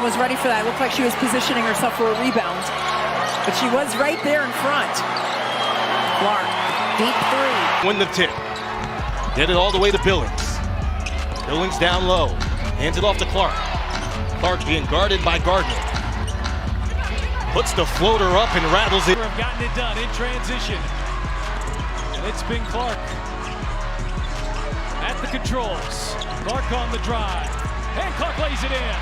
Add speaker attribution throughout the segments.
Speaker 1: Johnson was ready for that. It looked like she was positioning herself for a rebound, but she was right there in front. Clark, deep three.
Speaker 2: Win the tip. Get it all the way to Billings. Billings down low. Hands it off to Clark. Clark being guarded by Gardner. Puts the floater up and rattles it.
Speaker 3: Have gotten it done in transition. And it's been Clark at the controls. Clark on the drive. And Clark lays it in.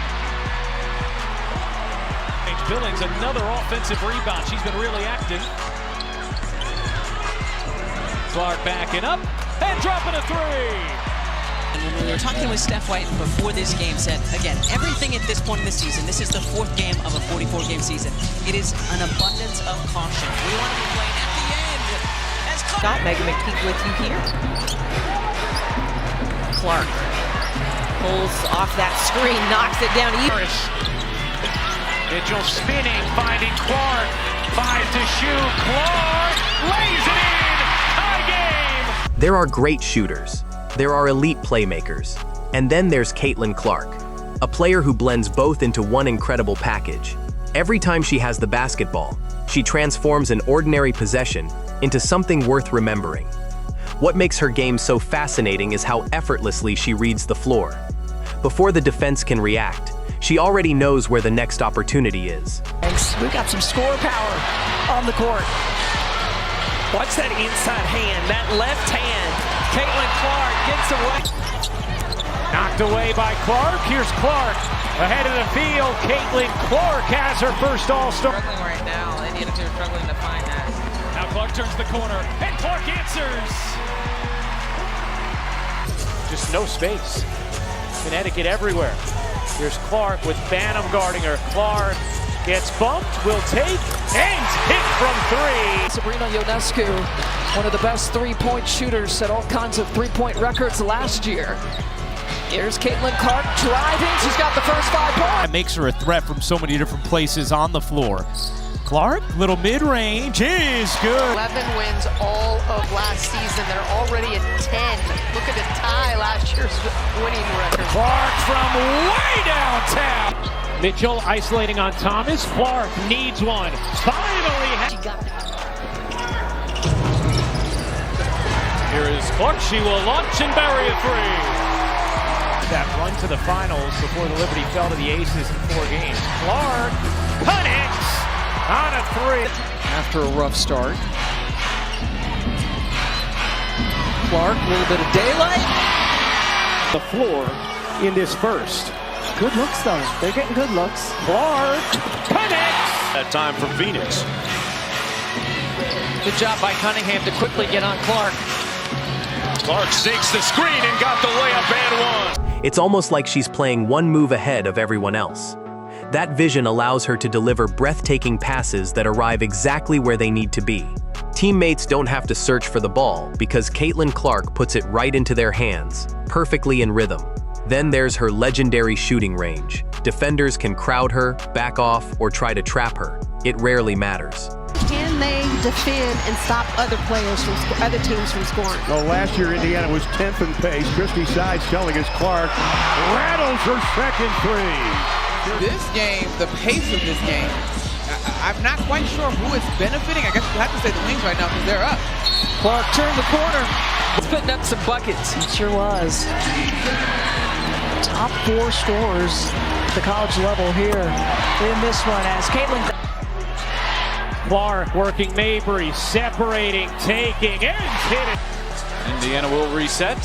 Speaker 3: Billings, another offensive rebound. She's been really active. Clark backing up and dropping a three.
Speaker 4: And when we were talking with Steph White before this game, said, again, everything at this point in the season, this is the 4th game of a 44-game season. It is an abundance of caution. We want to be playing at the end. As
Speaker 1: Got Megan McPeak with you here.
Speaker 4: Clark pulls off that screen, knocks it down.
Speaker 3: Mitchell spinning, finding Clark. 5 to shoot. Clark lays it in. Tie game.
Speaker 5: There are great shooters. There are elite playmakers. And then there's Caitlin Clark, a player who blends both into one incredible package. Every time she has the basketball, she transforms an ordinary possession into something worth remembering. What makes her game so fascinating is how effortlessly she reads the floor. Before the defense can react, she already knows where the next opportunity is.
Speaker 1: We've got some score power on the court. Watch that inside hand, that left hand. Caitlin Clark gets away.
Speaker 3: Knocked away by Clark. Here's Clark ahead of the field. Caitlin Clark has her first All-Star.
Speaker 4: Struggling right now. Indiana are struggling to find that.
Speaker 3: Now Clark turns the corner, and Clark answers. Just no space. Connecticut everywhere. Here's Clark with Banham guarding her. Clark gets bumped, will take, and hit from three.
Speaker 1: Sabrina Ionescu, one of the best three-point shooters, set all kinds of three-point records last year. Here's Caitlin Clark driving. She's got the first 5 points.
Speaker 6: It makes her a threat from so many different places on the floor. Clark, little mid-range is good.
Speaker 7: 11 wins all of last season. They're already at 10. Look at the tie last year's winning record.
Speaker 3: Clark from way downtown. Mitchell isolating on Thomas. Clark needs one. Finally.
Speaker 7: She got it.
Speaker 3: Here is Clark. She will launch and bury a three. That run to the finals before the Liberty fell to the Aces in 4 games. Clark connects on a three.
Speaker 1: After a rough start. Clark, a little bit of daylight.
Speaker 3: The floor in this first.
Speaker 1: Good looks, though. They're getting good looks.
Speaker 3: Clark connects.
Speaker 2: That time for Phoenix.
Speaker 1: Good job by Cunningham to quickly get on Clark.
Speaker 2: Clark sinks the screen and got the layup and one.
Speaker 5: It's almost like she's playing one move ahead of everyone else. That vision allows her to deliver breathtaking passes that arrive exactly where they need to be. Teammates don't have to search for the ball because Caitlin Clark puts it right into their hands, perfectly in rhythm. Then there's her legendary shooting range. Defenders can crowd her, back off, or try to trap her. It rarely matters.
Speaker 7: Can they defend and stop other players from other teams from scoring?
Speaker 8: Well, last year Indiana was 10th in pace. Christy Sides telling us Clark rattles her second three.
Speaker 9: This game, the pace of this game, I'm not quite sure who is benefiting. I guess we'll have to say the Wings right now because they're up.
Speaker 1: Clark turned the corner. He's putting up some buckets. He sure was. Top 4 scorers at the college level here in this one as Caitlin.
Speaker 3: Clark working Mabry, separating, taking, and hit it. Indiana will reset.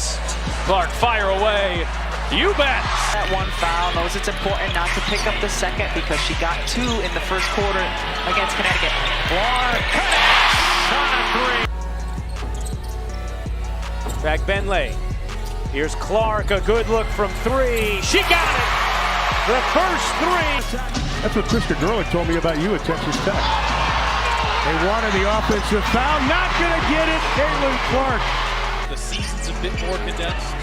Speaker 3: Clark fire away. You bet.
Speaker 10: That one foul knows it's important not to pick up the second because she got 2 in the first quarter against Connecticut.
Speaker 3: Clark connects on a 3. Back Benley. Here's Clark, a good look from 3. She got it. The first 3.
Speaker 8: That's what Krista Gerlich told me about you at Texas Tech. They wanted the offensive foul. Not going to get it. Caitlin Clark.
Speaker 3: The season's a bit more condensed.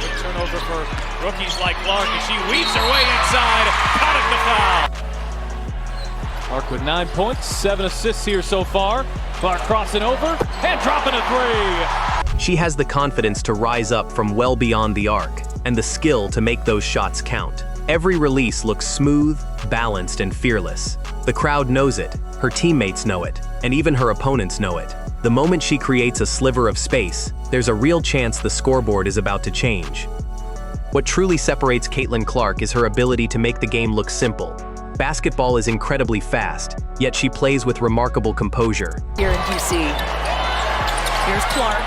Speaker 3: Good turnover for rookies like Clark, and she weaves her way inside. Caught the foul. Clark with 9 points, 7 assists here so far. Clark crossing over and dropping a 3.
Speaker 5: She has the confidence to rise up from well beyond the arc and the skill to make those shots count. Every release looks smooth, balanced, and fearless. The crowd knows it, her teammates know it, and even her opponents know it. The moment she creates a sliver of space, there's a real chance the scoreboard is about to change. What truly separates Caitlin Clark is her ability to make the game look simple. Basketball is incredibly fast, yet she plays with remarkable composure.
Speaker 4: Here in QC. Here's Clark.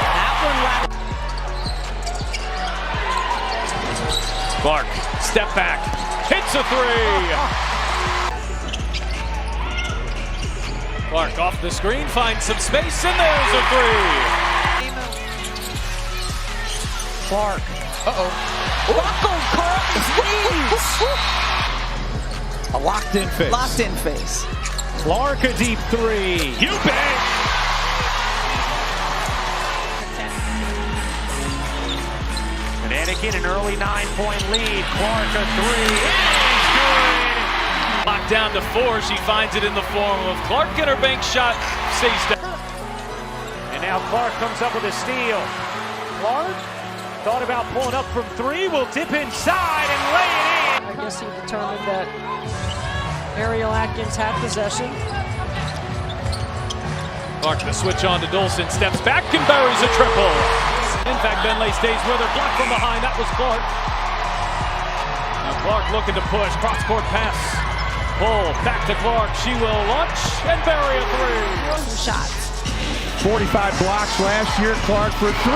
Speaker 4: That one
Speaker 3: Clark, step back, hits a three. Clark off the screen, finds some space, and there's a three.
Speaker 1: Clark.
Speaker 6: A locked-in face.
Speaker 4: locked-in face.
Speaker 6: Clark, a deep three.
Speaker 3: You bet.
Speaker 6: Connecticut, an early 9-point lead. Clark, a three.
Speaker 3: Locked down to 4, she finds it in the form of Clark, and her bank shot stays down.
Speaker 6: And now Clark comes up with a steal. Clark thought about pulling up from 3, will dip inside and lay it in.
Speaker 1: I guess he determined that Ariel Atkins had possession.
Speaker 3: Clark, the switch on to Dolson, steps back and buries a triple. In fact, Benley stays with her, blocked from behind, that was Clark. Now Clark looking to push, cross-court pass. Pull, back to Clark, she will launch and bury a three.
Speaker 4: Shots.
Speaker 8: 45 blocks last year. Clark for 3.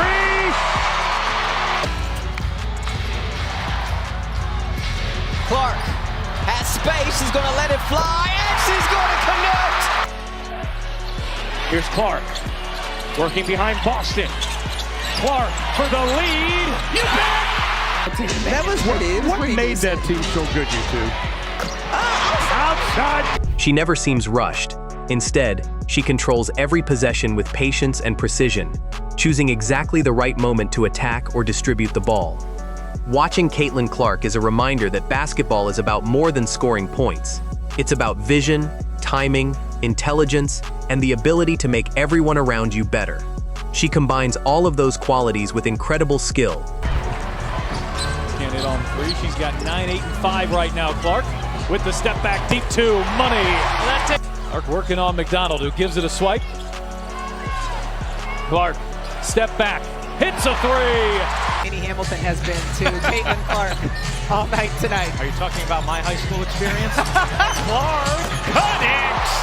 Speaker 4: Clark has space, she's gonna let it fly, and she's gonna connect!
Speaker 6: Here's Clark, working behind Boston. Clark for the lead. You bet!
Speaker 9: That was what
Speaker 8: made that team so good, you two?
Speaker 6: Outside.
Speaker 5: She never seems rushed. Instead, she controls every possession with patience and precision, choosing exactly the right moment to attack or distribute the ball. Watching Caitlin Clark is a reminder that basketball is about more than scoring points. It's about vision, timing, intelligence, and the ability to make everyone around you better. She combines all of those qualities with incredible skill.
Speaker 3: Can't hit on 3, she's got 9, 8, and 5 right now, Clark. With the step back, deep 2, money. Clark working on McDonald, who gives it a swipe. Clark, step back, hits a 3.
Speaker 9: Amy Hamilton has been to Caitlin Clark all night tonight.
Speaker 6: Are you talking about my high school experience?
Speaker 3: Clark connects.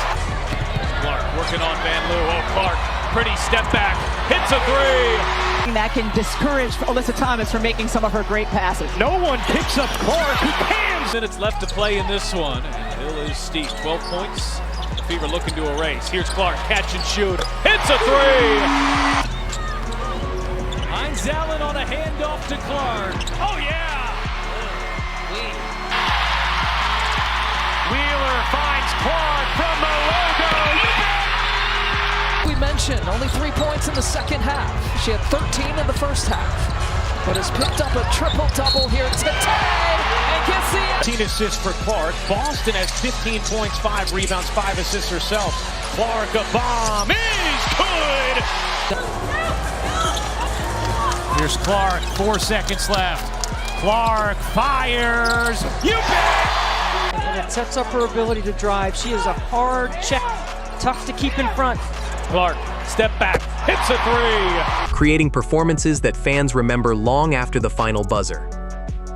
Speaker 3: Clark working on Van Loo. Oh, Clark, pretty step back, hits a 3.
Speaker 10: That can discourage Alyssa Thomas from making some of her great passes.
Speaker 6: No one picks up Clark. Who can?
Speaker 3: Minutes left to play in this one. And the hill is steep. 12 points. The Fever looking to erase. Here's Clark, catch and shoot. Hits a 3. Hines Allen on a handoff to Clark. Oh, yeah!
Speaker 6: Wheeler finds Clark from the logo.
Speaker 1: We mentioned only 3 points in the second half. She had 13 in the first half, but has picked up a triple-double here today and gets the
Speaker 6: 15 assists for Clark. Boston has 15 points, 5 rebounds, 5 assists herself. Clark, a bomb is good. Here's Clark, 4 seconds left. Clark fires. You bet!
Speaker 1: And it sets up her ability to drive. She is a hard check, tough to keep in front.
Speaker 3: Clark, step back, hits a 3.
Speaker 5: Creating performances that fans remember long after the final buzzer.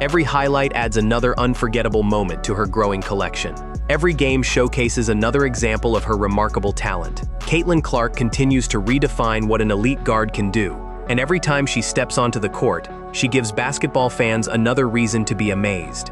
Speaker 5: Every highlight adds another unforgettable moment to her growing collection. Every game showcases another example of her remarkable talent. Caitlin Clark continues to redefine what an elite guard can do, and every time she steps onto the court, she gives basketball fans another reason to be amazed.